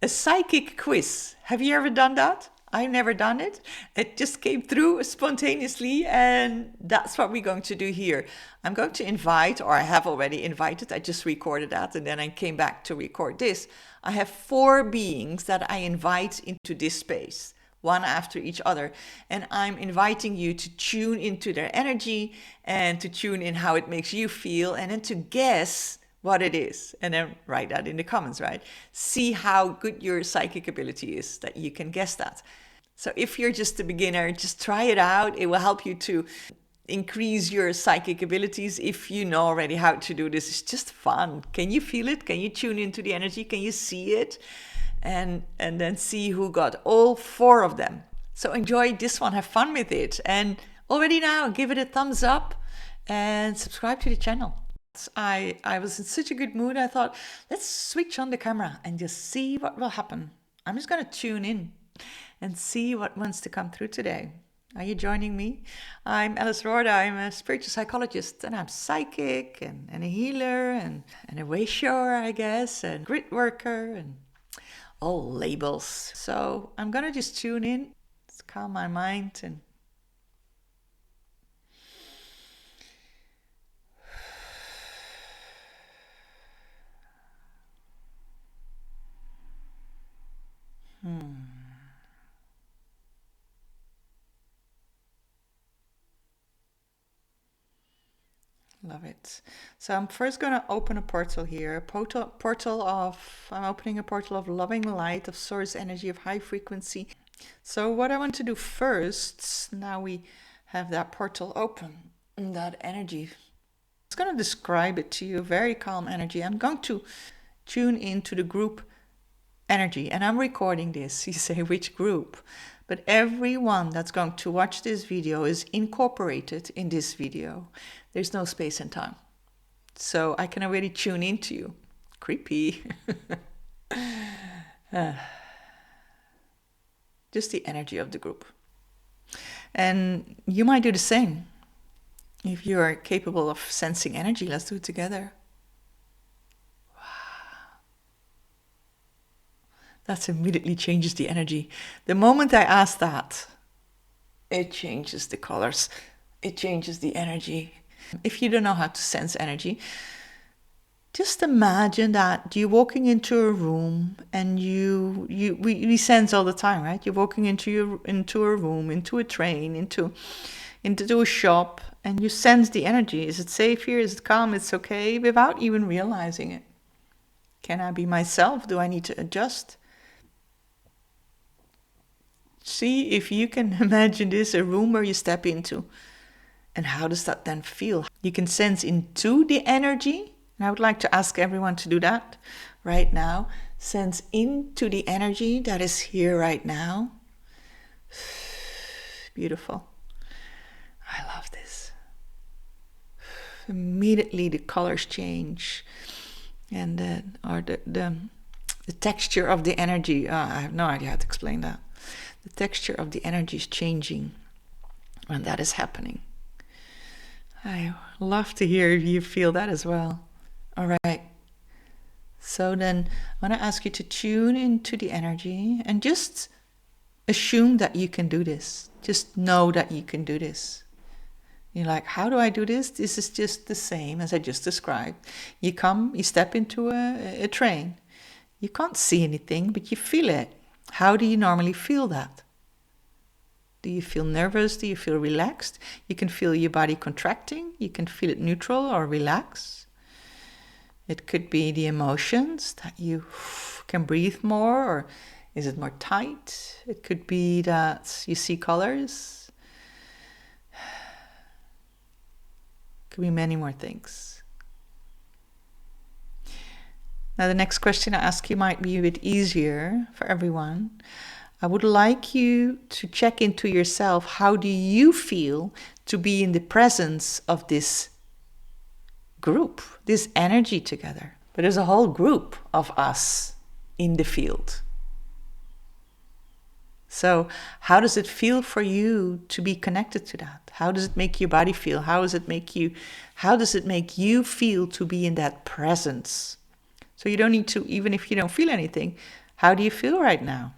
a psychic quiz. Have you ever done that? I've never done it. It just came through spontaneously, and that's what we're going to do here. I'm going to invite, or I have already invited, I just recorded that and then I came back to record this. I have 4 beings that I invite into this space, one after each other. And I'm inviting you to tune into their energy and to tune in how it makes you feel, and then to guess what it is, and then write that in the comments, right? See how good your psychic ability is that you can guess that. So if you're just a beginner, just try it out. It will help you to increase your psychic abilities. If you know already how to do this, it's just fun. Can you feel it? Can you tune into the energy? Can you see it? And then see who got all 4 of them. So enjoy this one, have fun with it. And already now, give it a thumbs up and subscribe to the channel. I was in such a good mood, I thought, let's switch on the camera and just see what will happen. I'm just going to tune in and see what wants to come through today. Are you joining me? I'm Alice Rorda. I'm a spiritual psychologist, and I'm psychic and a healer and a way shower, I guess, and grid worker and all labels. So I'm going to just tune in, let's calm my mind and love it. So I'm first going to open a portal here, I'm opening a portal of loving light, of source energy, of high frequency. So what I want to do first, now we have that portal open, that energy, I'm going to describe it to you, very calm energy. I'm going to tune into the group energy, and I'm recording this. You say, which group? But everyone that's going to watch this video is incorporated in this video. There's no space and time. So I can already tune into you. Creepy. Just the energy of the group. And you might do the same. If you are capable of sensing energy, let's do it together. That immediately changes the energy. The moment I ask that, it changes the colors. It changes the energy. If you don't know how to sense energy, just imagine that you're walking into a room, and we sense all the time, right? You're walking into a room, into a train, into a shop, and you sense the energy. Is it safe here? Is it calm? It's okay, without even realizing it. Can I be myself? Do I need to adjust? See if you can imagine this, a room where you step into. And how does that then feel? You can sense into the energy. And I would like to ask everyone to do that right now. Sense into the energy that is here right now. Beautiful. I love this. Immediately the colors change. And the texture of the energy. I have no idea how to explain that. The texture of the energy is changing when that is happening. I love to hear you feel that as well. All right. So then I want to ask you to tune into the energy and just assume that you can do this. Just know that you can do this. You're like, how do I do this? This is just the same as I just described. You step into a train. You can't see anything, but you feel it. How do you normally feel that? Do you feel nervous? Do you feel relaxed? You can feel your body contracting. You can feel it neutral or relax. It could be the emotions that you can breathe more, or is it more tight? It could be that you see colors. Could be many more things. Now the next question I ask you might be a bit easier for everyone. I would like you to check into yourself. How do you feel to be in the presence of this group, this energy together? But there's a whole group of us in the field. So how does it feel for you to be connected to that? How does it make your body feel? How does it make you feel to be in that presence? So you don't need to, even if you don't feel anything, How do you feel right now?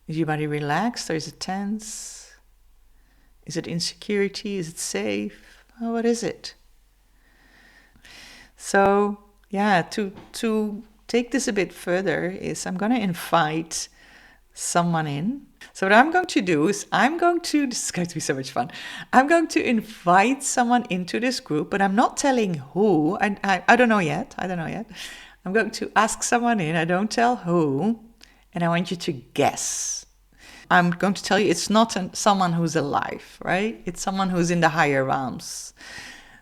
Is your body relaxed or is it tense? Is it insecurity? Is it safe? Oh, what is it? So, yeah, to take this a bit further is I'm going to invite someone in. So what I'm going to do is this is going to be so much fun. I'm going to invite someone into this group, but I'm not telling who. I don't know yet. I don't know yet. I'm going to ask someone in. I don't tell who. And I want you to guess. I'm going to tell you it's not someone who's alive, right? It's someone who's in the higher realms.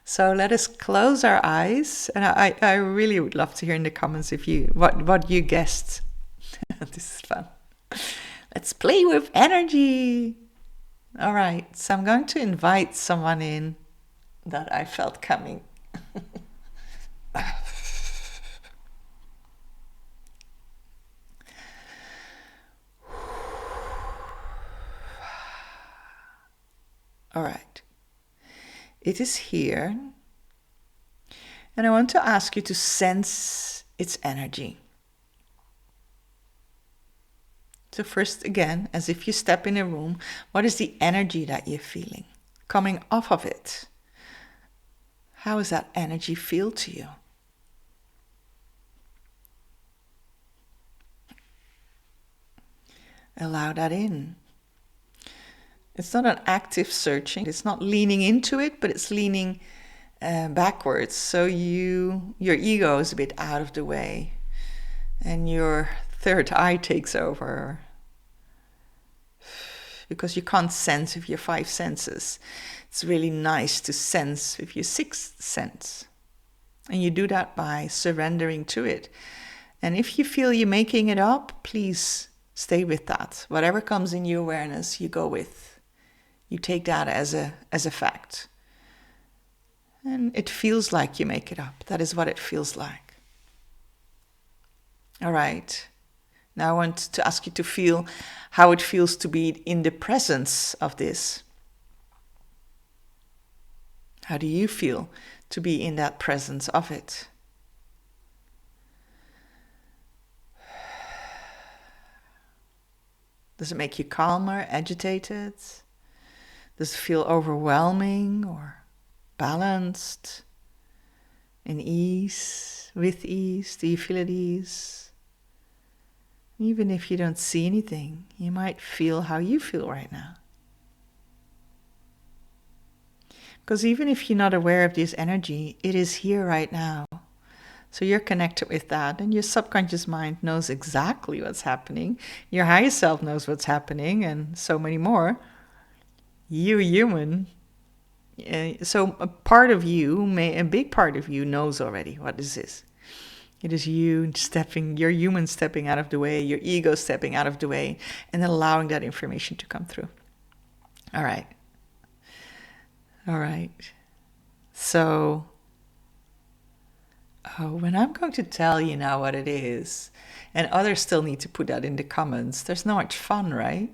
So let us close our eyes. And I really would love to hear in the comments if what you guessed. This is fun. Let's play with energy. All right, so I'm going to invite someone in that I felt coming. All right, it is here. And I want to ask you to sense its energy. So first, again, as if you step in a room, what is the energy that you're feeling? Coming off of it. How does that energy feel to you? Allow that in. It's not an active searching. It's not leaning into it, but it's leaning backwards. So your ego is a bit out of the way. And your third eye takes over. Because you can't sense with your 5 senses. It's really nice to sense with your 6th sense. And you do that by surrendering to it. And if you feel you're making it up, please stay with that. Whatever comes in your awareness, you go with. You take that as a fact. And it feels like you make it up. That is what it feels like. All right. Now I want to ask you to feel how it feels to be in the presence of this. How do you feel to be in that presence of it? Does it make you calmer, agitated? Does it feel overwhelming or balanced? In ease, with ease? Do you feel at ease? Even if you don't see anything, you might feel how you feel right now. Because even if you're not aware of this energy, it is here right now. So you're connected with that, and your subconscious mind knows exactly what's happening. Your higher self knows what's happening, and so many more. You human. So a part of you, a big part of you knows already what this is. It is you your human stepping out of the way, your ego stepping out of the way, and allowing that information to come through. All right. All right. So, when I'm going to tell you now what it is, and others still need to put that in the comments, there's not much fun, right?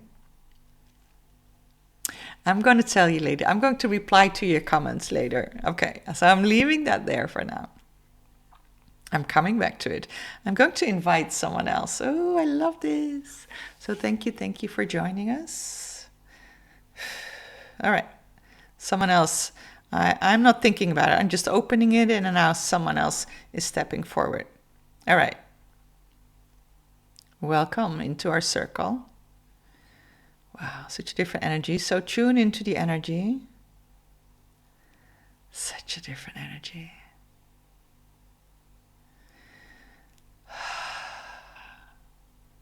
I'm going to tell you later. I'm going to reply to your comments later. Okay, so I'm leaving that there for now. I'm coming back to it. I'm going to invite someone else. Oh, I love this. So thank you for joining us. All right, someone else. I'm not thinking about it. I'm just opening it, and now someone else is stepping forward. All right. Welcome into our circle. Wow, such a different energy. So tune into the energy. Such a different energy.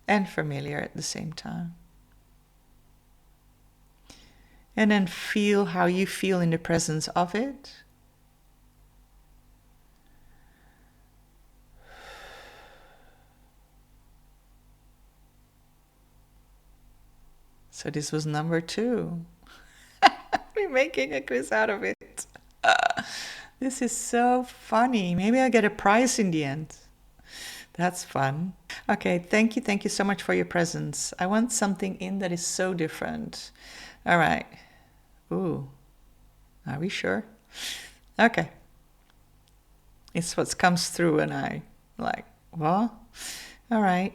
And familiar at the same time. And then feel how you feel in the presence of it. So this was number 2. We're making a quiz out of it. This is so funny. Maybe I'll get a prize in the end. That's fun. Okay, thank you so much for your presence. I want something in that is so different. All right. Ooh, are we sure? Okay. It's what comes through and I like, Well, all right.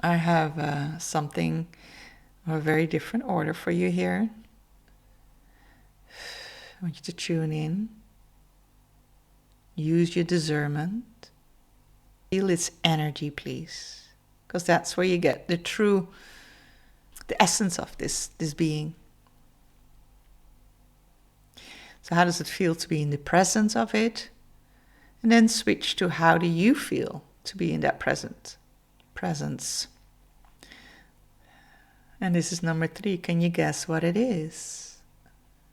I have something of a very different order for you here. I want you to tune in. Use your discernment. Feel its energy, please. Because that's where you get the essence of this being. So how does it feel to be in the presence of it? And then switch to how do you feel to be in that presence. And this is number 3. Can you guess what it is?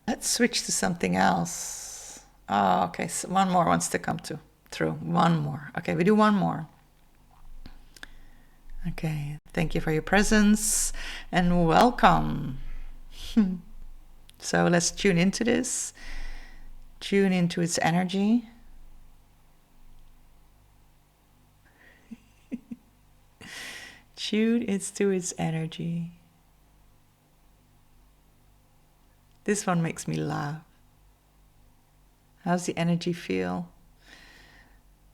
Let's switch to something else. Oh, okay. So one more wants to come through. One more. Okay, we do one more. Okay. Thank you for your presence and welcome. So let's tune into this. Tune into its energy. Tune into its energy. This one makes me laugh. How's the energy feel?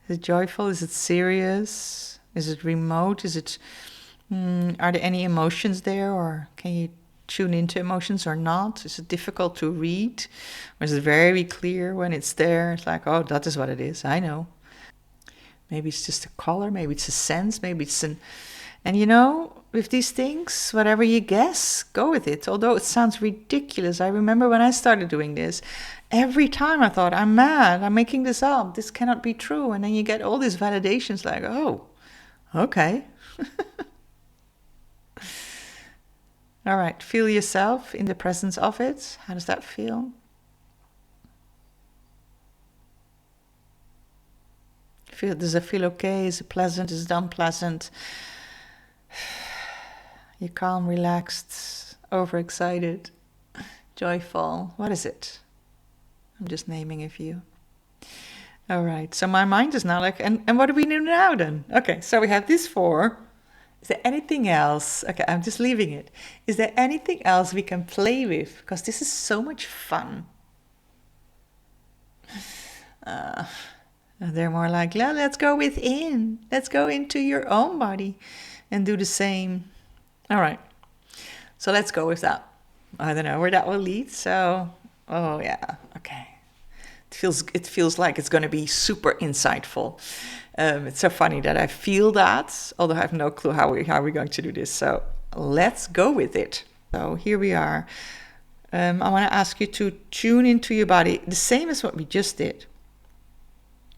Is it joyful? Is it serious? Is it remote? Are there any emotions there, or can you tune into emotions or not? Is it difficult to read? Or is it very clear when it's there? It's like, oh, that is what it is. I know. Maybe it's just a color. Maybe it's a sense. Maybe it's an... And you know, with these things, whatever you guess, go with it. Although it sounds ridiculous. I remember when I started doing this, every time I thought, I'm mad, I'm making this up, this cannot be true. And then you get all these validations like, oh, okay. All right, feel yourself in the presence of it. How does that feel? Does it feel okay? Is it pleasant? Is it unpleasant? You're calm, relaxed, overexcited, joyful. What is it? I'm just naming a few. All right, so my mind is now like, and what do we do now then? Okay, so we have these 4. Is there anything else? Okay, I'm just leaving it. Is there anything else we can play with? Because this is so much fun. They're more like, let's go within. Let's go into your own body and do the same. All right. So let's go with that. I don't know where that will lead. So, oh yeah. Okay. It feels like it's going to be super insightful. It's so funny that I feel that, although I have no clue how we're going to do this. So let's go with it. So here we are. I want to ask you to tune into your body, the same as what we just did.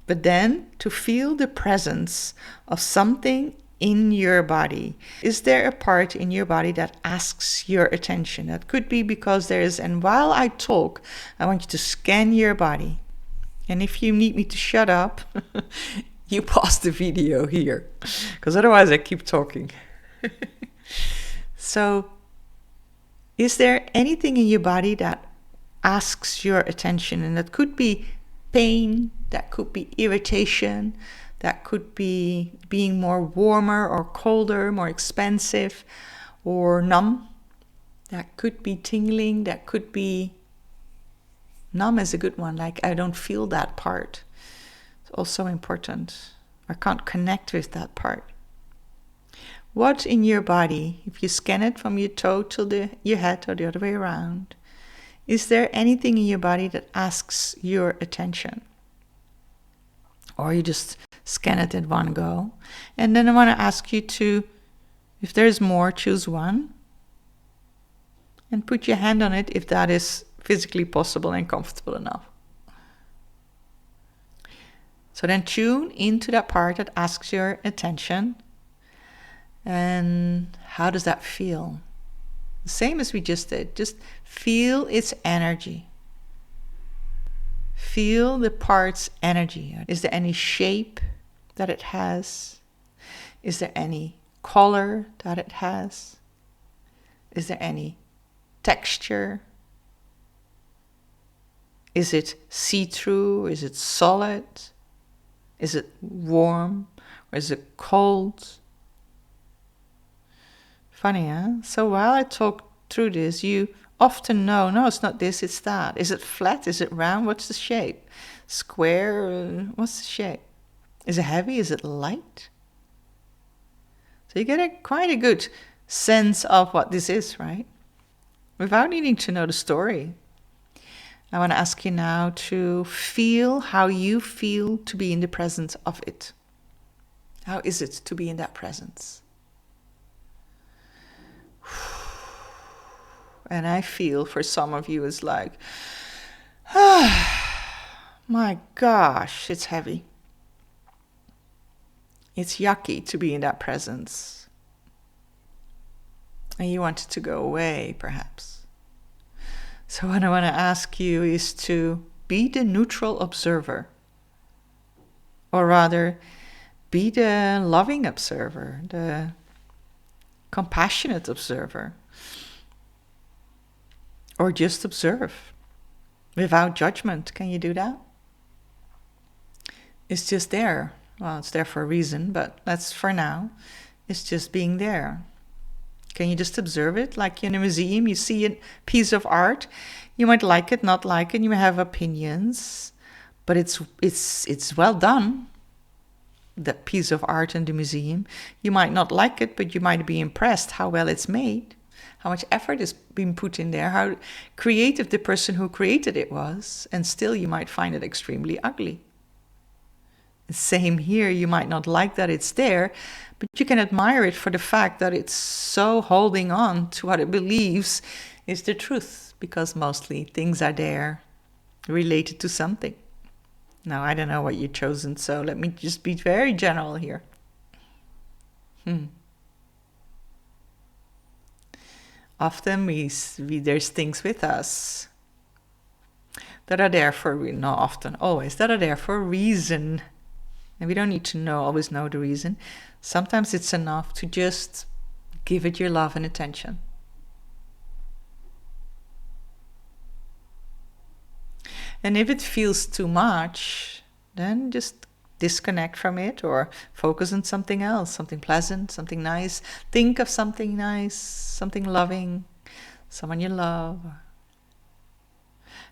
But then to feel the presence of something in your body. Is there a part in your body that asks your attention? That could be because there is, and while I talk, I want you to scan your body. And if you need me to shut up, you pause the video here, because otherwise I keep talking. So, is there anything in your body that asks your attention? And that could be pain, that could be irritation, that could be being more warmer or colder, more expansive or numb. That could be tingling, that could be numb is a good one, like I don't feel that part. It's also important. I can't connect with that part. What in your body, if you scan it from your toe to your head or the other way around, is there anything in your body that asks your attention? Or you just scan it at one go. And then I want to ask you to, if there's more, choose one. And put your hand on it if that is physically possible and comfortable enough. So then tune into that part that asks your attention. And how does that feel? The same as we just did. Just feel its energy. Feel the part's energy. Is there any shape that it has? Is there any color that it has? Is there any texture? Is it see-through? Is it solid? Is it warm? Or is it cold? Funny, huh? So while I talk through this, you often know, no, it's not this, it's that. Is it flat? Is it round? What's the shape? Square? What's the shape? Is it heavy? Is it light? So you get quite a good sense of what this is, right? Without needing to know the story. I want to ask you now to feel how you feel to be in the presence of it. How is it to be in that presence? And I feel for some of you it's like, my gosh, it's heavy. It's yucky to be in that presence. And you want it to go away, perhaps. So what I want to ask you is to be the neutral observer. Or rather, be the loving observer, the compassionate observer. Or just observe without judgment. Can you do that? It's just there. Well, it's there for a reason, but that's for now. It's just being there. Can you just observe it? Like in a museum, you see a piece of art. You might like it, not like it. You may have opinions, but it's well done. That piece of art in the museum. You might not like it, but you might be impressed how well it's made. How much effort is being put in there, how creative the person who created it was, and still you might find it extremely ugly. Same here, you might not like that it's there, but you can admire it for the fact that it's so holding on to what it believes is the truth, because mostly things are there related to something. Now, I don't know what you've chosen, so let me just be very general here. Often there's things with us that are there for, not often, always, that are there for a reason. And we don't need to always know the reason. Sometimes it's enough to just give it your love and attention. And if it feels too much, then just disconnect from it or focus on something else, something pleasant, something nice. Think of something nice, something loving, someone you love.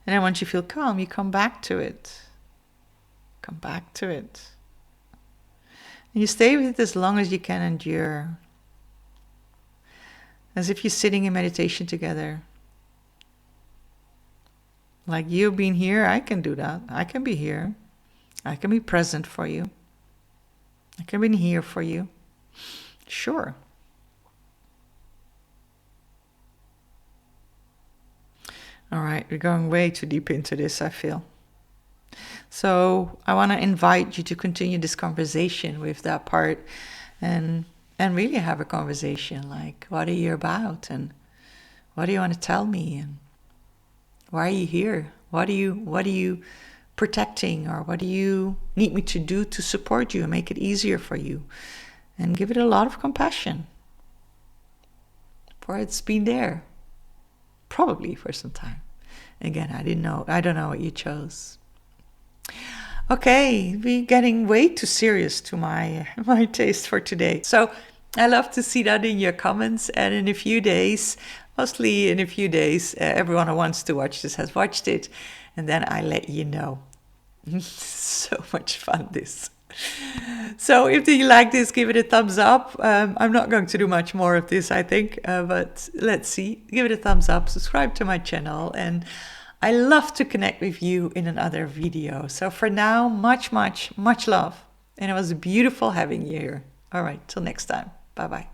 And then once you feel calm, you come back to it. Come back to it. And you stay with it as long as you can endure. As if you're sitting in meditation together. Like you've been here, I can do that. I can be here. I can be present for you. I can be here for you. Sure. All right, we're going way too deep into this, I feel. So I want to invite you to continue this conversation with that part and really have a conversation like, what are you about? And what do you want to tell me? And why are you here? What are you protecting, or what do you need me to do to support you and make it easier for you? And give it a lot of compassion. For it's been there. Probably for some time. Again, I don't know what you chose. Okay, we're getting way too serious to my taste for today. So I love to see that in your comments, and in a few days, mostly in a few days, everyone who wants to watch this has watched it, and then I let you know. So much fun this. So if you like this, give it a thumbs up. I'm not going to do much more of this, I think, but let's see. Give it a thumbs up, subscribe to my channel, and I love to connect with you in another video. So for now, much, much, much love. And it was beautiful having you here. All right, till next time. Bye-bye.